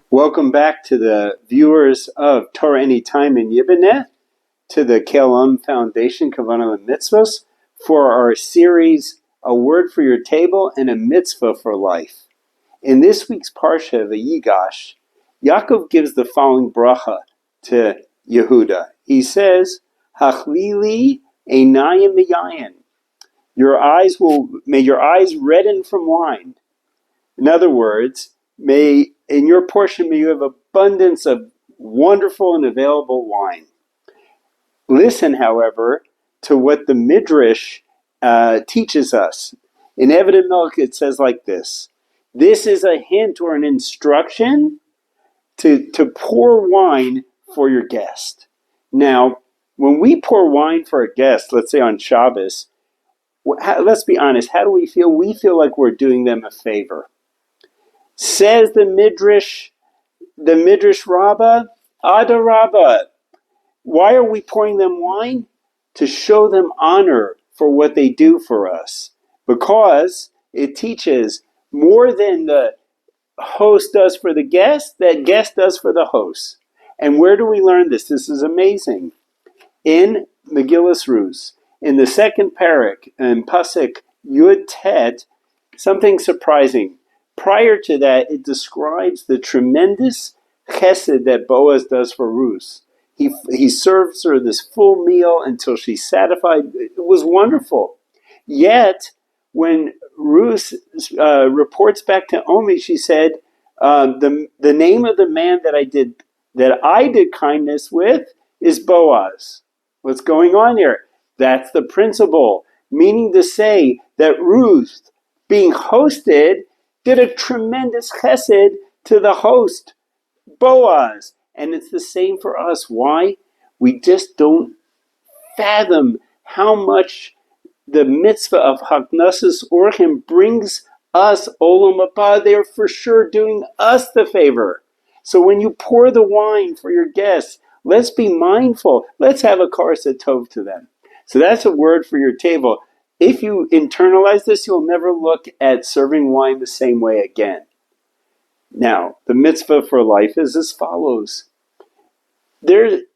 Welcome back to the viewers of Torah Anytime in Yibbeneh, to the KLM Foundation Kavanah Mitzvahs, for our series, A Word for Your Table and a Mitzvah for Life. In this week's Parsha, Vayigash, Yaakov gives the following bracha to Yehuda. He says, Hachlili einayim miyayin. May your eyes redden from wine. In other words, in your portion may you have abundance of wonderful and available wine. Listen, however, to what the Midrash teaches us. In Eved Milk, it says like this. This is a hint or an instruction to pour wine for your guest. Now, when we pour wine for a guest, let's say on Shabbos, let's be honest, how do we feel? We feel like we're doing them a favor. Says the Midrash Rabbah, Adarabah. Why are we pouring them wine? To show them honor for what they do for us. Because it teaches more than the host does for the guest, that guest does for the host. And where do we learn this? This is amazing. In Megillas Rus, in the second parak, in Pasuk Yud Tet, something surprising. Prior to that, it describes the tremendous chesed that Boaz does for Ruth. He serves her this full meal until she's satisfied. It was wonderful. Yet, when Ruth reports back to Omi, she said, the name of the man that I did kindness with is Boaz. What's going on here? That's the principle. Meaning to say that Ruth, being hosted, did a tremendous chesed to the host, Boaz. And it's the same for us. Why? We just don't fathom how much the mitzvah of Haknasas Orchim brings us Olam Haba. They're for sure doing us the favor. So when you pour the wine for your guests, let's be mindful. Let's have a karsa tov to them. So that's a word for your table. If you internalize this, you'll never look at serving wine the same way again. Now, the mitzvah for life is as follows.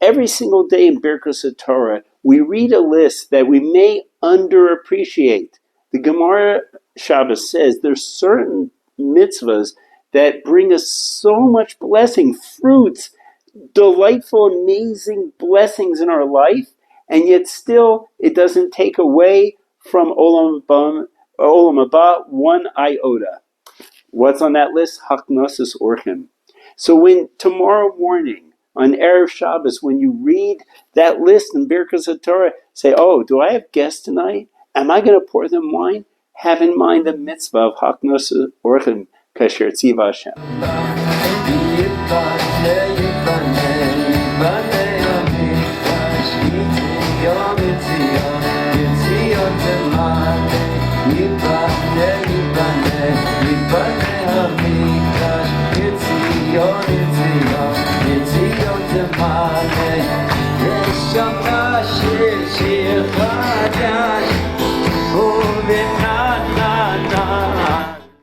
Every single day in Birkas Torah, we read a list that we may underappreciate. The Gemara Shabbos says there's certain mitzvahs that bring us so much blessing, fruits, delightful, amazing blessings in our life, and yet still it doesn't take away from Olam Haba one iota. What's on that list? Haknasas Orchim. So when tomorrow morning on Erev Shabbos, when you read that list in Birkas Torah, say, oh, do I have guests tonight? Am I going to pour them wine? Have in mind the mitzvah of Haknasas Orchim, Kasher Tziva Hashem. Shama shir shir chadash,